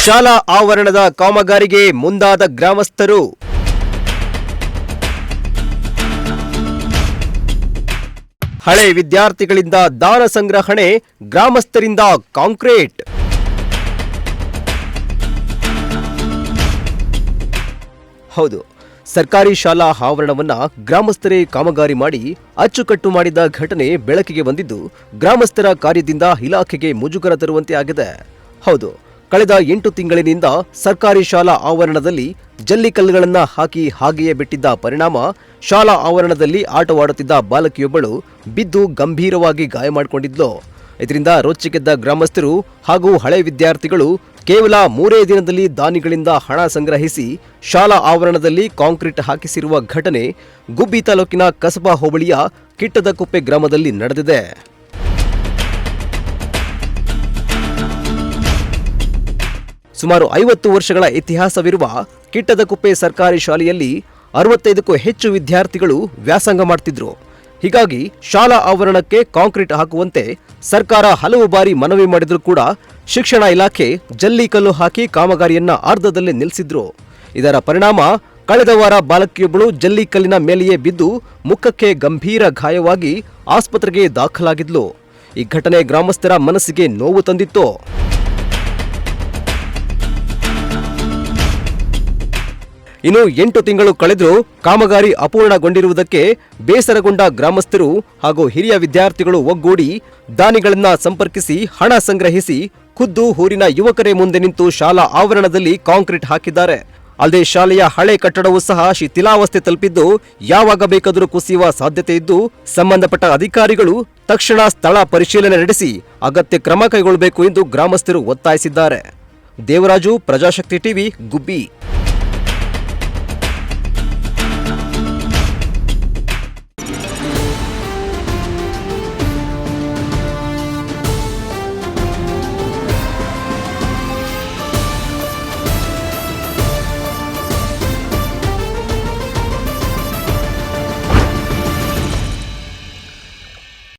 ಶಾಲಾ ಆವರಣದ ಕಾಮಗಾರಿಗೆ ಮುಂದಾದ ಗ್ರಾಮಸ್ಥರು. ಹಳೆ ವಿದ್ಯಾರ್ಥಿಗಳಿಂದ ದಾನ ಸಂಗ್ರಹಣೆ, ಗ್ರಾಮಸ್ಥರಿಂದ ಕಾಂಕ್ರೀಟ್. ಹೌದು, ಸರ್ಕಾರಿ ಶಾಲಾ ಆವರಣವನ್ನ ಗ್ರಾಮಸ್ಥರೇ ಕಾಮಗಾರಿ ಮಾಡಿ ಅಚ್ಚುಕಟ್ಟು ಮಾಡಿದ ಘಟನೆ ಬೆಳಕಿಗೆ ಬಂದಿದ್ದು, ಗ್ರಾಮಸ್ಥರ ಕಾರ್ಯದಿಂದ ಇಲಾಖೆಗೆ ಮುಜುಗರ ತರುವಂತೆ ಆಗಿದೆ. ಹೌದು, ಕಳೆದ 8 ತಿಂಗಳಿನಿಂದ ಸರ್ಕಾರಿ ಶಾಲಾ ಆವರಣದಲ್ಲಿ ಜಲ್ಲಿಕಲ್ಲುಗಳನ್ನ ಹಾಕಿ ಹಾಗೆಯೇ ಬಿಟ್ಟಿದ್ದ ಪರಿಣಾಮ ಶಾಲಾ ಆವರಣದಲ್ಲಿ ಆಟವಾಡುತ್ತಿದ್ದ ಬಾಲಕಿಯೊಬ್ಬಳು ಬಿದ್ದು ಗಂಭೀರವಾಗಿ ಗಾಯ ಮಾಡಿಕೊಂಡಿದ್ಲು. ಇದರಿಂದ ರೊಚ್ಚಿಗೆದ್ದ ಗ್ರಾಮಸ್ಥರು ಹಾಗೂ ಹಳೆ ವಿದ್ಯಾರ್ಥಿಗಳು ಕೇವಲ 3 ದಿನದಲ್ಲಿ ದಾನಿಗಳಿಂದ ಹಣ ಸಂಗ್ರಹಿಸಿ ಶಾಲಾ ಆವರಣದಲ್ಲಿ ಕಾಂಕ್ರೀಟ್ ಹಾಕಿಸಿರುವ ಘಟನೆ ಗುಬ್ಬಿ ತಾಲೂಕಿನ ಕಸಬಾ ಹೋಬಳಿಯ ಕಿಟ್ಟದಕುಪ್ಪೆ ಗ್ರಾಮದಲ್ಲಿ ನಡೆದಿದೆ. ಸುಮಾರು 50 ವರ್ಷಗಳ ಇತಿಹಾಸವಿರುವ ಕಿಟ್ಟದಕುಪ್ಪೆ ಸರ್ಕಾರಿ ಶಾಲೆಯಲ್ಲಿ 65ಕ್ಕೂ ಹೆಚ್ಚು ವಿದ್ಯಾರ್ಥಿಗಳು ವ್ಯಾಸಂಗ ಮಾಡ್ತಿದ್ರು. ಹೀಗಾಗಿ ಶಾಲಾ ಆವರಣಕ್ಕೆ ಕಾಂಕ್ರೀಟ್ ಹಾಕುವಂತೆ ಸರ್ಕಾರ ಹಲವು ಬಾರಿ ಮನವಿ ಮಾಡಿದ್ರೂ ಕೂಡ ಶಿಕ್ಷಣ ಇಲಾಖೆ ಜಲ್ಲಿಕಲ್ಲು ಹಾಕಿ ಕಾಮಗಾರಿಯನ್ನ ಅರ್ಧದಲ್ಲೇ ನಿಲ್ಲಿಸಿದ್ರು. ಇದರ ಪರಿಣಾಮ ಕಳೆದ ವಾರ ಬಾಲಕಿಯೊಬ್ಬಳು ಜಲ್ಲಿಕಲ್ಲಿನ ಮೇಲೆಯೇ ಬಿದ್ದು ಮುಖಕ್ಕೆ ಗಂಭೀರ ಗಾಯವಾಗಿ ಆಸ್ಪತ್ರೆಗೆ ದಾಖಲಾಗಿದ್ಲು. ಈ ಘಟನೆ ಗ್ರಾಮಸ್ಥರ ಮನಸ್ಸಿಗೆ ನೋವು ತಂದಿತ್ತು. ಇನ್ನು 8 ತಿಂಗಳು ಕಳೆದರೂ ಕಾಮಗಾರಿ ಅಪೂರ್ಣಗೊಂಡಿರುವುದಕ್ಕೆ ಬೇಸರಗೊಂಡ ಗ್ರಾಮಸ್ಥರು ಹಾಗೂ ಹಿರಿಯ ವಿದ್ಯಾರ್ಥಿಗಳು ಒಗ್ಗೂಡಿ ದಾನಿಗಳನ್ನ ಸಂಪರ್ಕಿಸಿ ಹಣ ಸಂಗ್ರಹಿಸಿ ಖುದ್ದು ಊರಿನ ಯುವಕರೇ ಮುಂದೆ ನಿಂತು ಶಾಲಾ ಆವರಣದಲ್ಲಿ ಕಾಂಕ್ರೀಟ್ ಹಾಕಿದ್ದಾರೆ. ಅಲ್ಲದೆ ಶಾಲೆಯ ಹಳೆ ಕಟ್ಟಡವೂ ಸಹ ಶಿಥಿಲಾವಸ್ಥೆ ತಲುಪಿದ್ದು ಯಾವಾಗ ಬೇಕಾದರೂ ಕುಸಿಯುವ ಸಾಧ್ಯತೆ ಇದ್ದು, ಸಂಬಂಧಪಟ್ಟ ಅಧಿಕಾರಿಗಳು ತಕ್ಷಣ ಸ್ಥಳ ಪರಿಶೀಲನೆ ನಡೆಸಿ ಅಗತ್ಯ ಕ್ರಮ ಕೈಗೊಳ್ಳಬೇಕು ಎಂದು ಗ್ರಾಮಸ್ಥರು ಒತ್ತಾಯಿಸಿದ್ದಾರೆ. ದೇವರಾಜು, ಪ್ರಜಾಶಕ್ತಿ ಟಿವಿ, ಗುಬ್ಬಿ.